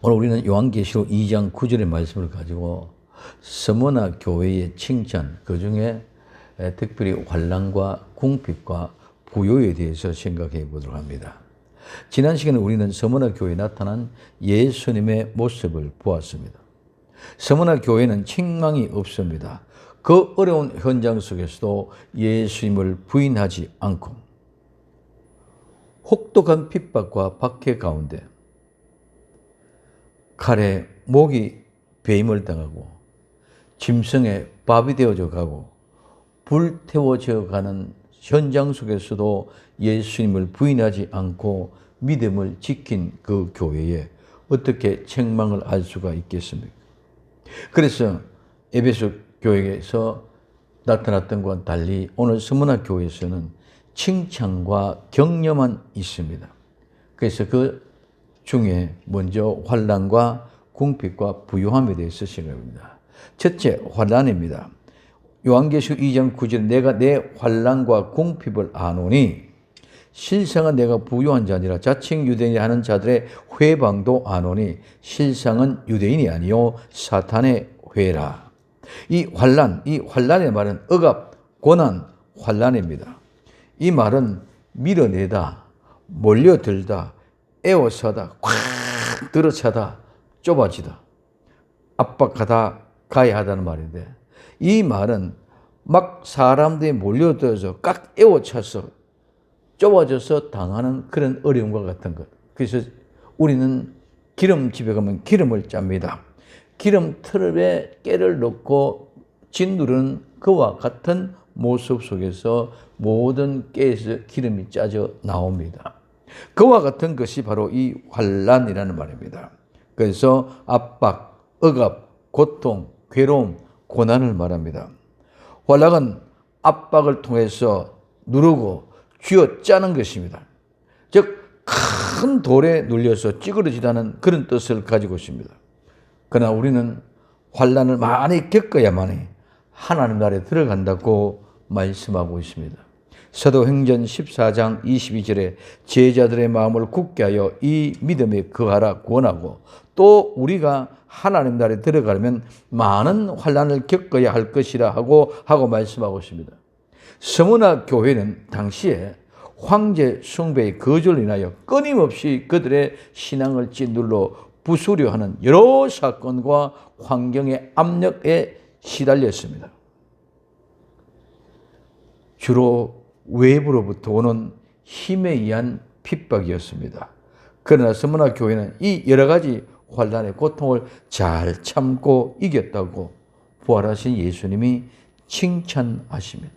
오늘 우리는 요한계시록 2장 9절의 말씀을 가지고 서머나 교회의 칭찬, 그중에 특별히 환난과 궁핍과 부요에 대해서 생각해 보도록 합니다. 지난 시간에 우리는 서머나 교회에 나타난 예수님의 모습을 보았습니다. 서머나 교회는 책망이 없습니다. 그 어려운 현장 속에서도 예수님을 부인하지 않고 혹독한 핍박과 박해 가운데 칼에 목이 배임을 당하고 짐승의 밥이 되어져 가고 불태워져 가는 현장 속에서도 예수님을 부인하지 않고 믿음을 지킨 그 교회에 어떻게 책망을 할 수가 있겠습니까? 그래서 에베소 교회에서 나타났던 것과 달리 오늘 서머나 교회에서는 칭찬과 격려만 있습니다. 그래서 그 중에 먼저 환난과 궁핍과 부요함에 대해서 생각합니다. 첫째, 환난입니다. 요한계시록 2장 9절에 내가 내 환난과 궁핍을 아노니 실상은 내가 부요한 자 아니라 자칭 유대인이 하는 자들의 회방도 아노니 실상은 유대인이 아니요 사탄의 회라. 이 환난의 말은 억압, 고난, 환난입니다. 이 말은 밀어내다, 몰려들다, 에워싸다, 콱 들어차다, 좁아지다, 압박하다, 가해하다는 말인데, 이 말은 막 사람들이 몰려들어서 꽉 에워차서 좁아져서 당하는 그런 어려움과 같은 것. 그래서 우리는 기름집에 가면 기름을 짭니다. 기름 틀에 깨를 넣고 짓누르는 그와 같은 모습 속에서 모든 깨에서 기름이 짜져 나옵니다. 그와 같은 것이 바로 이 환난이라는 말입니다. 그래서 압박, 억압, 고통, 괴로움, 고난을 말합니다. 환난은 압박을 통해서 누르고 쥐어짜는 것입니다. 즉 큰 돌에 눌려서 찌그러지다는 그런 뜻을 가지고 있습니다. 그러나 우리는 환난을 많이 겪어야만이 하나님 나라에 들어간다고 말씀하고 있습니다. 사도행전 14장 22절에 제자들의 마음을 굳게 하여 이 믿음에 거하라 권하고, 또 우리가 하나님 나라에 들어가려면 많은 환난을 겪어야 할 것이라 하고 말씀하고 있습니다. 서머나 교회는 당시에 황제 숭배의 거절로 인하여 끊임없이 그들의 신앙을 짓눌러 부수려 하는 여러 사건과 환경의 압력에 시달렸습니다. 주로 외부로부터 오는 힘에 의한 핍박이었습니다. 그러나 서머나 교회는 이 여러 가지 환난의 고통을 잘 참고 이겼다고 부활하신 예수님이 칭찬하십니다.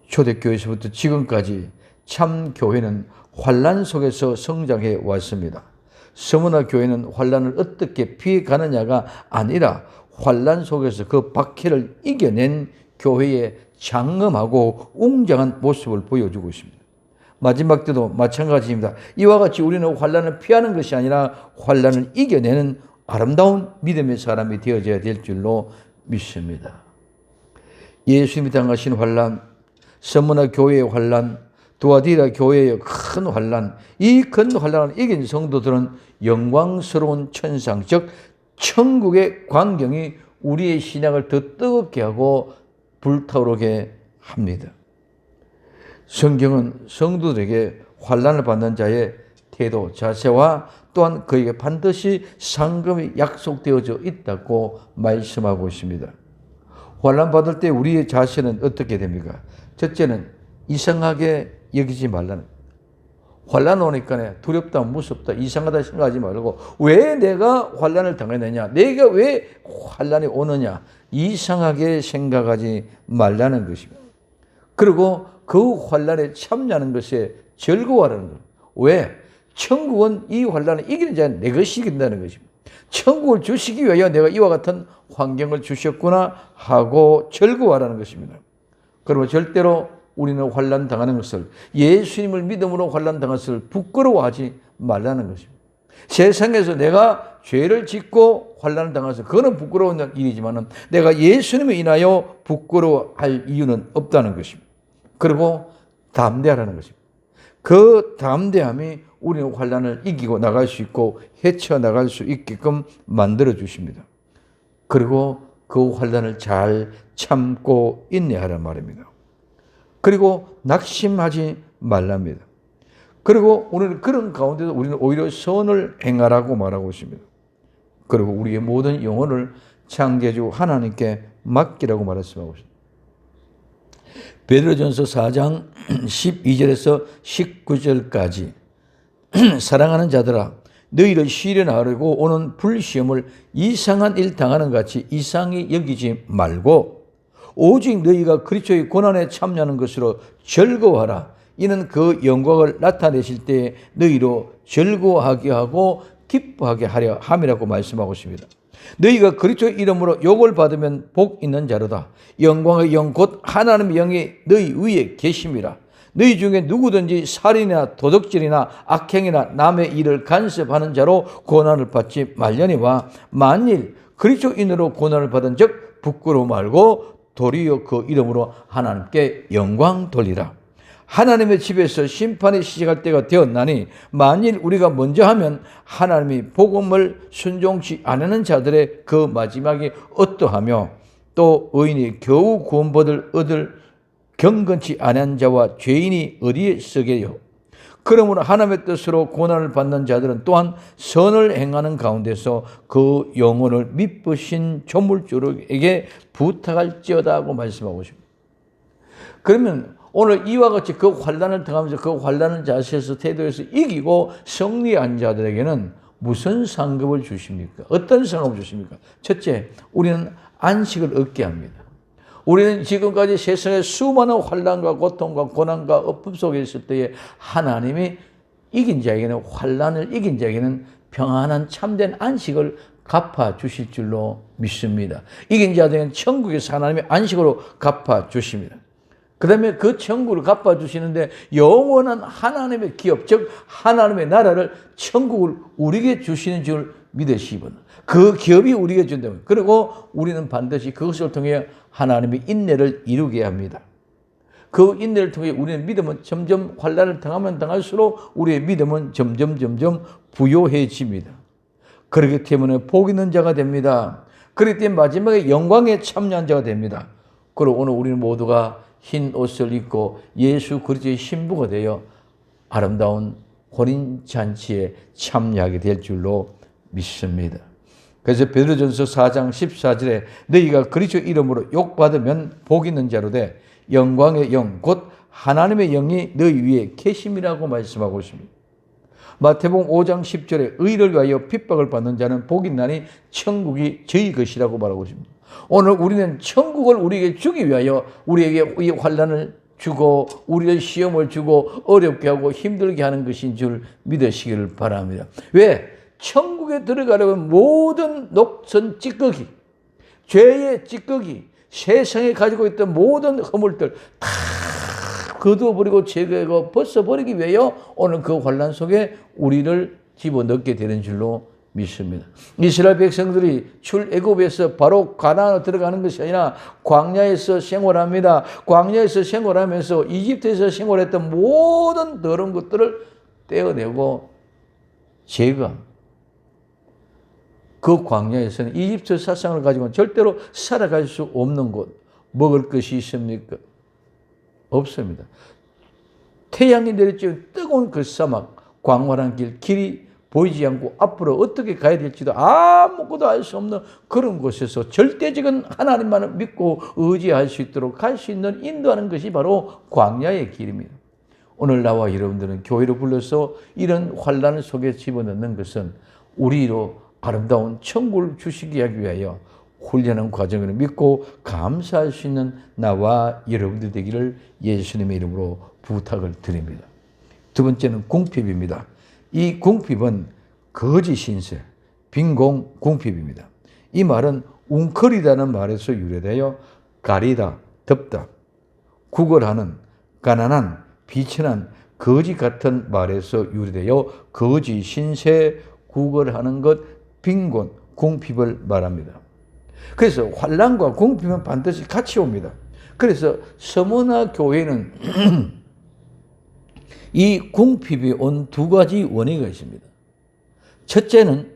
초대교회에서부터 지금까지 참 교회는 환난 속에서 성장해 왔습니다. 서머나 교회는 환난을 어떻게 피해가느냐가 아니라 환난 속에서 그 박해를 이겨낸 교회의 장엄하고 웅장한 모습을 보여주고 있습니다. 마지막 때도 마찬가지입니다. 이와 같이 우리는 환난을 피하는 것이 아니라 환난을 이겨내는 아름다운 믿음의 사람이 되어져야 될 줄로 믿습니다. 예수님이 당하신 환난, 서머나 교회의 환난, 두아디라 교회의 큰 환난, 이 큰 환난을 이긴 성도들은 영광스러운 천상, 즉 천국의 광경이 우리의 신앙을 더 뜨겁게 하고 불타오르게 합니다. 성경은 성도들에게 환난을 받는 자의 태도, 자세와 또한 그에게 반드시 상급이 약속되어져 있다고 말씀하고 있습니다. 환난 받을 때 우리의 자세는 어떻게 됩니까? 첫째는 이상하게 여기지 말라는, 환난 오니까 두렵다, 무섭다, 이상하다 생각하지 말고 왜 내가 환난을 당했느냐, 내가 왜 환난이 오느냐, 이상하게 생각하지 말라는 것입니다. 그리고 그 환난에 참여하는 것에 즐거워하는 것. 왜? 천국은 이 환난을 이기는 자는 내 것이 이긴다는 것입니다. 천국을 주시기 위하여 내가 이와 같은 환경을 주셨구나 하고 즐거워하라는 것입니다. 그러면 절대로 우리는 환난 당하는 것을, 예수님을 믿음으로 환난 당하는 것을 부끄러워하지 말라는 것입니다. 세상에서 내가 죄를 짓고 환난을 당해서 그거는 부끄러운 일이지만 내가 예수님을 인하여 부끄러워할 이유는 없다는 것입니다. 그리고 담대하라는 것입니다. 그 담대함이 우리는 환난을 이기고 나갈 수 있고 헤쳐나갈 수 있게끔 만들어 주십니다. 그리고 그 환난을 잘 참고 인내하란 말입니다. 그리고 낙심하지 말랍니다. 그리고 우리는 그런 가운데서 우리는 오히려 선을 행하라고 말하고 있습니다. 그리고 우리의 모든 영혼을 창조주 하나님께 맡기라고 말씀하고 있습니다. 베드로전서 4장 12절에서 19절까지 사랑하는 자들아 너희를 시련하려고 오는 불시험을 이상한 일 당하는 같이 이상히 여기지 말고 오직 너희가 그리스도의 고난에 참여하는 것으로 즐거워하라. 이는 그 영광을 나타내실 때에 너희로 즐거워하게 하고 기뻐하게 하려 함이라고 말씀하고 있습니다. 너희가 그리스도의 이름으로 욕을 받으면 복 있는 자로다. 영광의 영 곧 하나님의 영이 너희 위에 계심이라. 너희 중에 누구든지 살인이나 도둑질이나 악행이나 남의 일을 간섭하는 자로 고난을 받지 말려니와 만일 그리스도인으로 고난을 받은 즉 부끄러워 말고 도리어 그 이름으로 하나님께 영광 돌리라. 하나님의 집에서 심판이 시작할 때가 되었나니 만일 우리가 먼저 하면 하나님이 복음을 순종치 않는 자들의 그 마지막이 어떠하며 또 의인이 겨우 구원받을 얻을 경건치 않은 자와 죄인이 어디에 서게요. 그러므로 하나님의 뜻으로 고난을 받는 자들은 또한 선을 행하는 가운데서 그 영혼을 미쁘신 조물주에게 부탁할지어다 하고 말씀하고 있습니다. 그러면 오늘 이와 같이 그 환난을 당하면서 그 환난의 자세에서 태도에서 이기고 승리한 자들에게는 무슨 상급을 주십니까? 어떤 상급을 주십니까? 첫째, 우리는 안식을 얻게 합니다. 우리는 지금까지 세상에 수많은 환난과 고통과 고난과 엎음 속에 있을 때에 하나님이 이긴 자에게는 환난을 이긴 자에게는 평안한 참된 안식을 갚아 주실 줄로 믿습니다. 이긴 자들은 천국에서 하나님의 안식으로 갚아 주십니다. 그 다음에 그 천국을 갚아주시는데 영원한 하나님의 기업, 즉 하나님의 나라를 천국을 우리에게 주시는 줄 믿으시고 그 기업이 우리에게 준다면 그리고 우리는 반드시 그것을 통해 하나님의 인내를 이루게 합니다. 그 인내를 통해 우리는 믿음은 점점 환난을 당하면 당할수록 우리의 믿음은 점점 부요해집니다. 그렇기 때문에 복 있는 자가 됩니다. 그렇기 때문에 마지막에 영광에 참여한 자가 됩니다. 그리고 오늘 우리는 모두가 흰 옷을 입고 예수 그리스도의 신부가 되어 아름다운 혼인잔치에 참여하게 될 줄로 믿습니다. 그래서 베드로전서 4장 14절에 너희가 그리스도 이름으로 욕받으면 복 있는 자로 돼 영광의 영 곧 하나님의 영이 너희 위에 계심이라고 말씀하고 있습니다. 마태복음 5장 10절에 의를 위하여 핍박을 받는 자는 복이 있나니 천국이 저희 것이라고 말하고 있습니다. 오늘 우리는 천국을 우리에게 주기 위하여 우리에게 이 환난을 주고 우리의 시험을 주고 어렵게 하고 힘들게 하는 것인 줄 믿으시기를 바랍니다. 왜? 천국에 들어가려면 모든 녹슨 찌꺼기, 죄의 찌꺼기, 세상에 가지고 있던 모든 허물들 다 거두어버리고 제거하고 벗어버리기 위하여 오늘 그 환난 속에 우리를 집어넣게 되는 줄로 믿습니다. 이스라엘 백성들이 출애굽에서 바로 가나안으로 들어가는 것이 아니라 광야에서 생활합니다. 광야에서 생활하면서 이집트에서 생활했던 모든 더러운 것들을 떼어내고 제거합니다. 그 광야에서는 이집트 사상을 가지고는 절대로 살아갈 수 없는 곳, 먹을 것이 있습니까? 없습니다. 태양이 내리쬐는 뜨거운 그 사막, 광활한 길이 보이지 않고 앞으로 어떻게 가야 될지도 아무것도 알 수 없는 그런 곳에서 절대적인 하나님만을 믿고 의지할 수 있도록 갈 수 있는 인도하는 것이 바로 광야의 길입니다. 오늘 나와 여러분들은 교회로 불러서 이런 환난 속에 집어넣는 것은 우리로 아름다운 천국을 주시기 하기 위하여 훈련한 과정을 믿고 감사할 수 있는 나와 여러분들 되기를 예수님의 이름으로 부탁을 드립니다. 두 번째는 궁핍입니다. 이 궁핍은 거짓 신세, 빈공 궁핍입니다. 이 말은 웅크리다는 말에서 유래되어 가리다, 덮다, 구걸하는, 가난한, 비천한, 거짓 같은 말에서 유래되어 거짓 신세, 구걸하는 것, 빈곤, 궁핍을 말합니다. 그래서 환난과 궁핍은 반드시 같이 옵니다. 그래서 서머나 교회는 이 궁핍이 온 두 가지 원인이 있습니다. 첫째는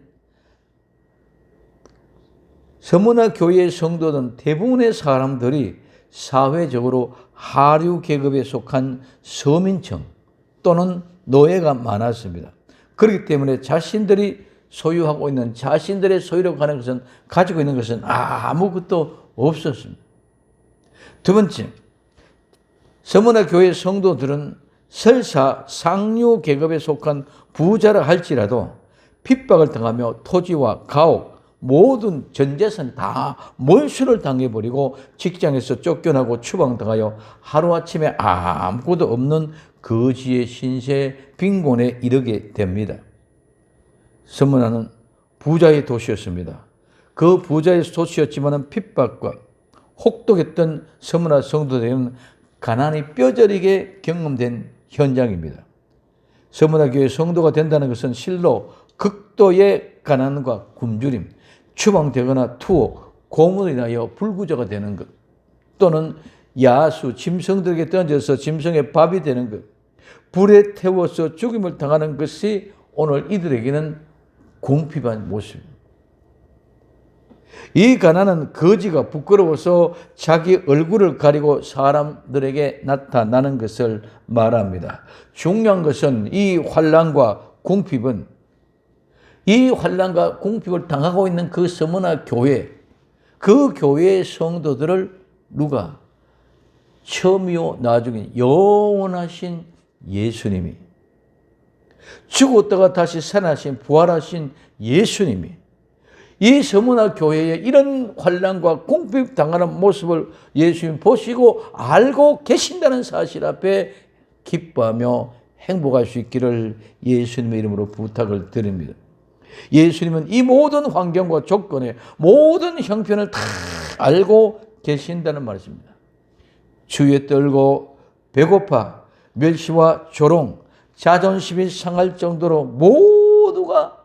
서문화 교회의 성도들은 대부분의 사람들이 사회적으로 하류 계급에 속한 서민층 또는 노예가 많았습니다. 그렇기 때문에 자신들이 소유하고 있는 자신들의 소유라고 하는 것은 가지고 있는 것은 아무것도 없었습니다. 두 번째, 서문화 교회 성도들은 설사 상류 계급에 속한 부자라 할지라도 핍박을 당하며 토지와 가옥, 모든 전 재산 다 몰수를 당해버리고 직장에서 쫓겨나고 추방당하여 하루아침에 아무것도 없는 거지의 신세 빈곤에 이르게 됩니다. 서문화는 부자의 도시였습니다. 그 부자의 도시였지만 핍박과 혹독했던 서문화 성도들은 가난이 뼈저리게 경험된 현장입니다. 서문화 교회 성도가 된다는 것은 실로 극도의 가난과 굶주림, 추방되거나 투옥, 고문을 인하여 불구조가 되는 것, 또는 야수, 짐승들에게 던져서 짐승의 밥이 되는 것, 불에 태워서 죽임을 당하는 것이 오늘 이들에게는 궁핍한 모습입니다. 이 가난은 거지가 부끄러워서 자기 얼굴을 가리고 사람들에게 나타나는 것을 말합니다. 중요한 것은 이 환난과 궁핍은 이 환난과 궁핍을 당하고 있는 그 서문화 교회, 그 교회의 성도들을 누가 처음이요 나중에 영원하신 예수님이, 죽었다가 다시 살아나신 부활하신 예수님이 이 서문화 교회의 이런 환난과 궁핍 당하는 모습을 예수님 보시고 알고 계신다는 사실 앞에 기뻐하며 행복할 수 있기를 예수님의 이름으로 부탁을 드립니다. 예수님은 이 모든 환경과 조건의 모든 형편을 다 알고 계신다는 말씀입니다. 추위에 떨고 배고파 멸시와 조롱, 자존심이 상할 정도로 모두가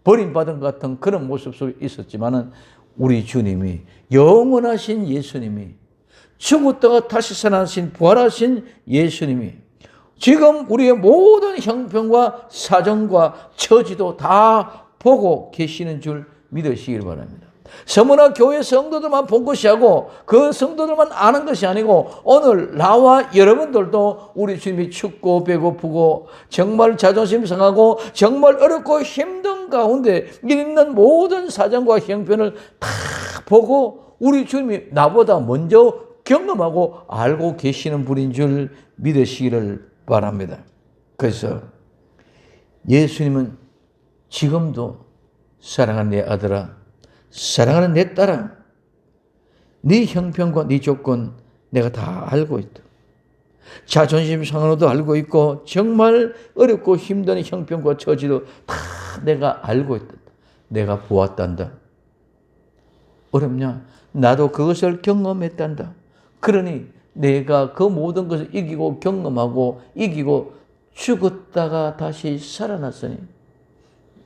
버림받은 것 같은 그런 모습 속에 있었지만은 우리 주님이, 영원하신 예수님이, 죽었다가 다시 살아나신 부활하신 예수님이 지금 우리의 모든 형편과 사정과 처지도 다 보고 계시는 줄 믿으시길 바랍니다. 서문화 교회 성도들만 본 것이 아니고 그 성도들만 아는 것이 아니고 오늘 나와 여러분들도 우리 주님이 춥고 배고프고 정말 자존심 상하고 정말 어렵고 힘든 가운데 있는 모든 사정과 형편을 다 보고 우리 주님이 나보다 먼저 경험하고 알고 계시는 분인 줄 믿으시기를 바랍니다. 그래서 예수님은 지금도 사랑하는 내 아들아, 사랑하는 내 딸아, 네 형편과 네 조건 내가 다 알고 있다. 자존심 상한도 알고 있고 정말 어렵고 힘든 형편과 처지도 다 내가 알고 있다. 내가 보았단다. 어렵냐? 나도 그것을 경험했단다. 그러니 내가 그 모든 것을 이기고 경험하고 이기고 죽었다가 다시 살아났으니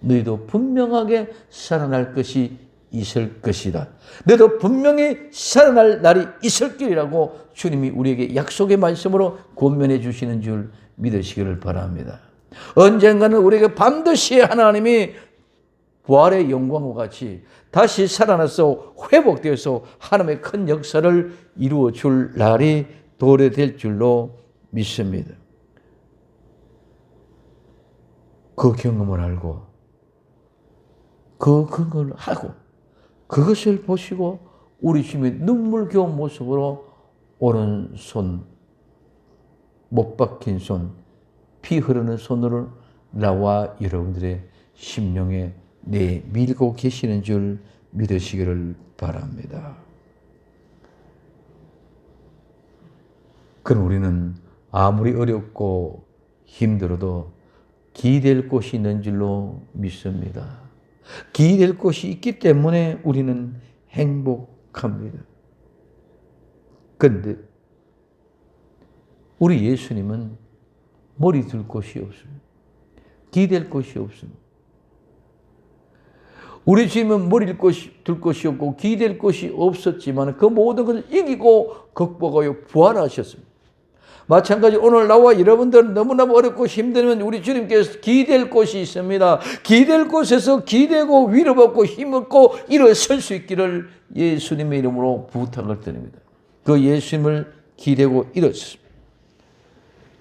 너희도 분명하게 살아날 것이 있을 것이다. 너도 분명히 살아날 날이 있을 길이라고 주님이 우리에게 약속의 말씀으로 권면해 주시는 줄 믿으시기를 바랍니다. 언젠가는 우리에게 반드시 하나님이 부활의 영광과 같이 다시 살아나서 회복되어서 하나님의 큰 역사를 이루어 줄 날이 도래될 줄로 믿습니다. 그 경험을 알고 그 근거를 하고 그것을 보시고 우리 주님의 눈물겨운 모습으로 오른손, 못 박힌 손, 피 흐르는 손으로 나와 여러분들의 심령에 내밀고 계시는 줄 믿으시기를 바랍니다. 그럼 우리는 아무리 어렵고 힘들어도 기댈 곳이 있는 줄로 믿습니다. 기댈 곳이 있기 때문에 우리는 행복합니다. 그런데 우리 예수님은 머리 둘 곳이 없습니다. 기댈 곳이 없습니다. 우리 주님은 머리 둘 곳이 없고 기댈 곳이 없었지만 그 모든 것을 이기고 극복하여 부활하셨습니다. 마찬가지 오늘 나와 여러분들은 너무나 어렵고 힘들면 우리 주님께서 기댈 곳이 있습니다. 기댈 곳에서 기대고 위로받고 힘없고 일어설 수 있기를 예수님의 이름으로 부탁을 드립니다. 그 예수님을 기대고 일어섰습니다.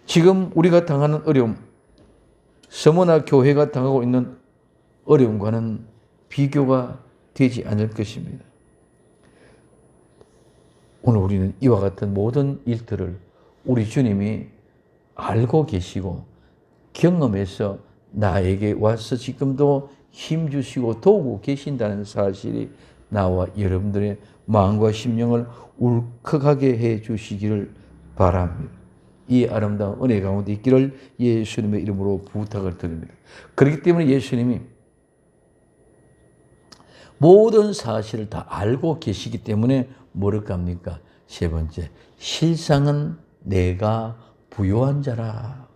지금 우리가 당하는 어려움, 서머나 교회가 당하고 있는 어려움과는 비교가 되지 않을 것입니다. 오늘 우리는 이와 같은 모든 일들을 우리 주님이 알고 계시고 경험해서 나에게 와서 지금도 힘주시고 도우고 계신다는 사실이 나와 여러분들의 마음과 심령을 울컥하게 해 주시기를 바랍니다. 이 아름다운 은혜 가운데 있기를 예수님의 이름으로 부탁을 드립니다. 그렇기 때문에 예수님이 모든 사실을 다 알고 계시기 때문에 뭐를 합니까? 세 번째, 실상은 내가 부요한 자라.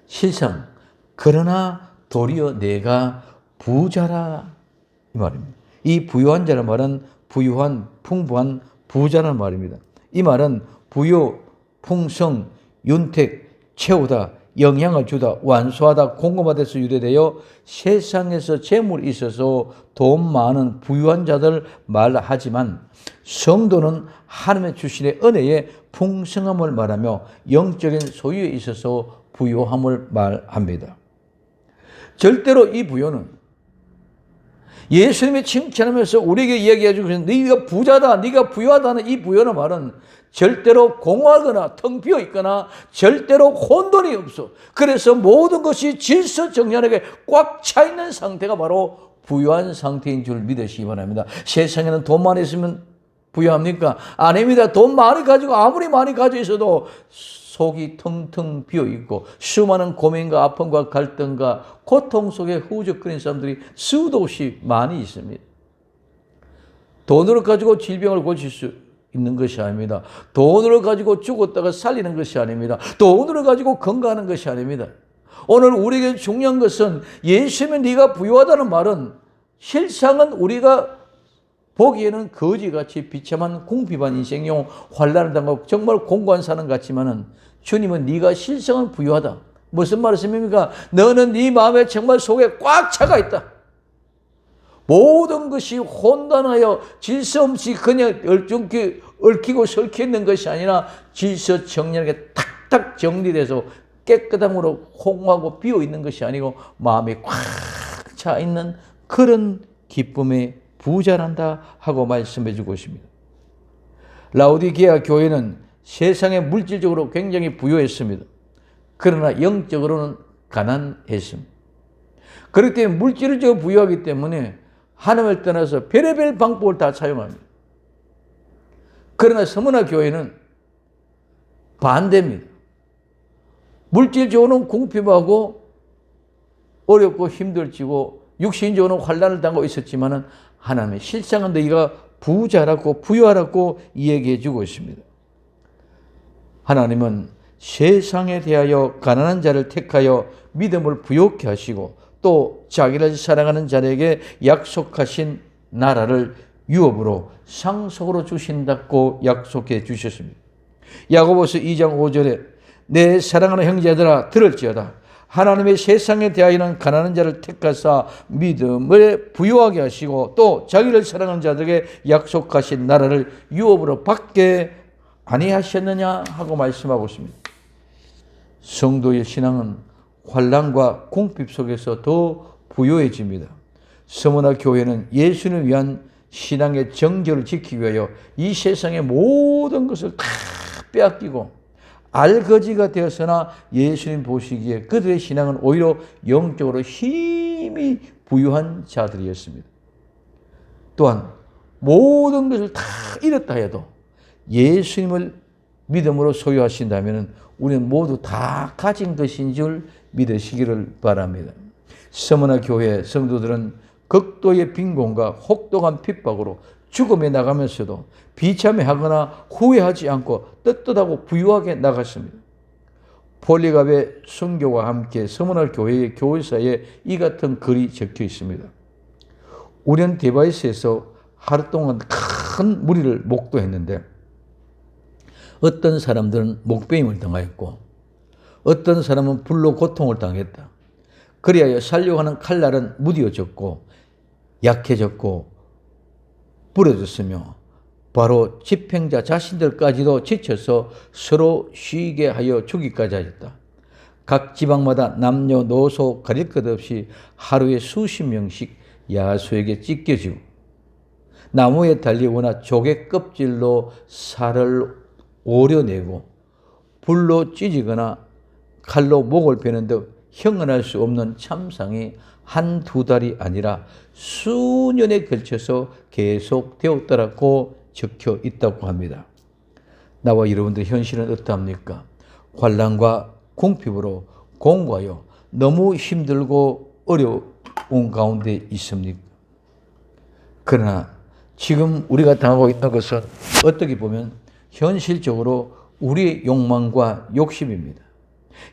실상, 그러나 도리어 내가 부자라. 이 말입니다. 이 부요한 자란 말은 부유한, 풍부한 부자란 말입니다. 이 말은 부요, 풍성, 윤택, 채우다, 영향을 주다, 완수하다, 공급하다에서 유래되어 세상에서 재물이 있어서 돈 많은 부유한 자들 말하지만 성도는 하나님의 주신의 은혜의 풍성함을 말하며 영적인 소유에 있어서 부유함을 말합니다. 절대로 이 부유는 예수님이 칭찬하면서 우리에게 이야기해 주고 네가 부자다, 네가 부유하다는 이 부유는 말은 절대로 공허하거나 텅 비어 있거나 절대로 혼돈이 없어. 그래서 모든 것이 질서정연하게 꽉 차 있는 상태가 바로 부유한 상태인 줄 믿으시기 바랍니다. 세상에는 돈만 있으면 부유합니까? 아닙니다. 돈 많이 가지고 아무리 많이 가지고 있어도 속이 텅텅 비어있고 수많은 고민과 아픔과 갈등과 고통 속에 후적거리는 사람들이 수도 없이 많이 있습니다. 돈으로 가지고 질병을 고칠 수 있는 것이 아닙니다. 돈으로 가지고 죽었다가 살리는 것이 아닙니다. 돈으로 가지고 건강하는 것이 아닙니다. 오늘 우리에게 중요한 것은 예수님이 네가 부유하다는 말은 실상은 우리가 보기에는 거지같이 비참한 궁핍한 인생용 환난을 당하고 정말 공고한 사람 같지만은 주님은 네가 실상은 부유하다. 무슨 말씀입니까? 너는 네 마음에 정말 속에 꽉 차가 있다. 모든 것이 혼돈하여 질서 없이 그냥 얽히고 설켜 있는 것이 아니라 질서 정연하게 탁탁 정리돼서 깨끗함으로 홍하고 비어 있는 것이 아니고 마음이 꽉 차 있는 그런 기쁨의 부자란다 하고 말씀해 주고 있습니다. 라오디게아 교회는 세상에 물질적으로 굉장히 부유했습니다. 그러나 영적으로는 가난했습니다. 그렇기 때문에 물질적으로 부유하기 때문에 하나님을 떠나서 별의별 방법을 다 사용합니다. 그러나 서머나 교회는 반대입니다. 물질적으로는 궁핍하고 어렵고 힘들지고 육신적으로는 환난을 당하고 있었지만은 하나님의 실상은 너희가 부자라고 부유하라고 이야기해 주고 있습니다. 하나님은 세상에 대하여 가난한 자를 택하여 믿음을 부욕케 하시고 또 자기를 사랑하는 자에게 약속하신 나라를 유업으로 상속으로 주신다고 약속해 주셨습니다. 야고보서 2장 5절에 내 사랑하는 형제들아 들을지어다. 하나님의 세상에 대하여는 가난한 자를 택하사 믿음을 부유하게 하시고 또 자기를 사랑하는 자들에게 약속하신 나라를 유업으로 받게 아니하셨느냐 하고 말씀하고 있습니다. 성도의 신앙은 환난과 궁핍 속에서 더 부유해집니다. 서머나 교회는 예수님을 위한 신앙의 정결을 지키기 위하여 이 세상의 모든 것을 다 빼앗기고 알거지가 되었으나 예수님 보시기에 그들의 신앙은 오히려 영적으로 힘이 부유한 자들이었습니다. 또한 모든 것을 다 잃었다 해도 예수님을 믿음으로 소유하신다면 우리는 모두 다 가진 것인 줄 믿으시기를 바랍니다. 서머나 교회 성도들은 극도의 빈곤과 혹독한 핍박으로 죽음에 나가면서도 비참해하거나 후회하지 않고 떳떳하고 부유하게 나갔습니다. 폴리갑의 선교와 함께 서머나 교회의 교회사에 이 같은 글이 적혀 있습니다. 우리는 데바이스에서 하루 동안 큰 무리를 목도했는데 어떤 사람들은 목베임을 당하였고 어떤 사람은 불로 고통을 당했다. 그리하여 살려고 하는 칼날은 무뎌졌고 약해졌고 부러졌으며 바로 집행자 자신들까지도 지쳐서 서로 쉬게 하여 죽이까지 하였다. 각 지방마다 남녀노소 가릴 것 없이 하루에 수십 명씩 야수에게 찢겨지고 나무에 달리거나 조개 껍질로 살을 오려내고 불로 찢이거나 칼로 목을 베는 등 형언할 수 없는 참상이 한두 달이 아니라 수년에 걸쳐서 계속 되었다라고 적혀 있다고 합니다. 나와 여러분들 현실은 어떠합니까? 환난과 궁핍으로 공고하여 너무 힘들고 어려운 가운데 있습니까? 그러나 지금 우리가 당하고 있는 것은 어떻게 보면 현실적으로 우리의 욕망과 욕심입니다.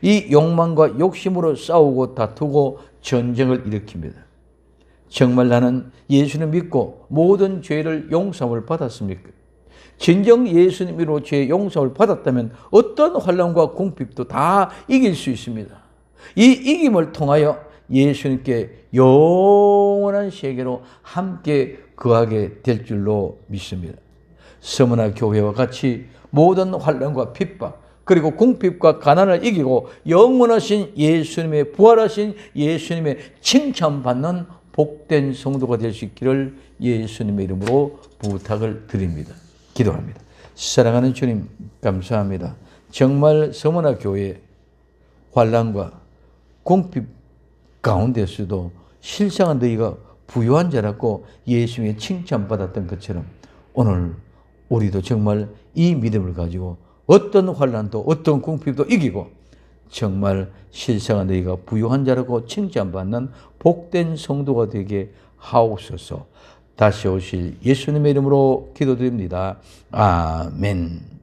이 욕망과 욕심으로 싸우고 다투고 전쟁을 일으킵니다. 정말 나는 예수님 믿고 모든 죄를 용서를 받았습니까? 진정 예수님으로 죄 용서를 받았다면 어떤 환난과 궁핍도 다 이길 수 있습니다. 이 이김을 통하여 예수님께 영원한 세계로 함께 거하게 될 줄로 믿습니다. 서머나 교회와 같이 모든 환난과 핍박 그리고 궁핍과 가난을 이기고 영원하신 예수님의 부활하신 예수님의 칭찬받는 복된 성도가 될 수 있기를 예수님의 이름으로 부탁을 드립니다. 기도합니다. 사랑하는 주님 감사합니다. 정말 서머나 교회 환난과 궁핍 가운데서도 실상은 너희가 부유한 자라고 예수님의 칭찬받았던 것처럼 오늘 우리도 정말 이 믿음을 가지고 어떤 환난도 어떤 궁핍도 이기고 정말 실상은 너희가 부유한 자라고 칭찬받는 복된 성도가 되게 하옵소서. 다시 오실 예수님의 이름으로 기도드립니다. 아멘.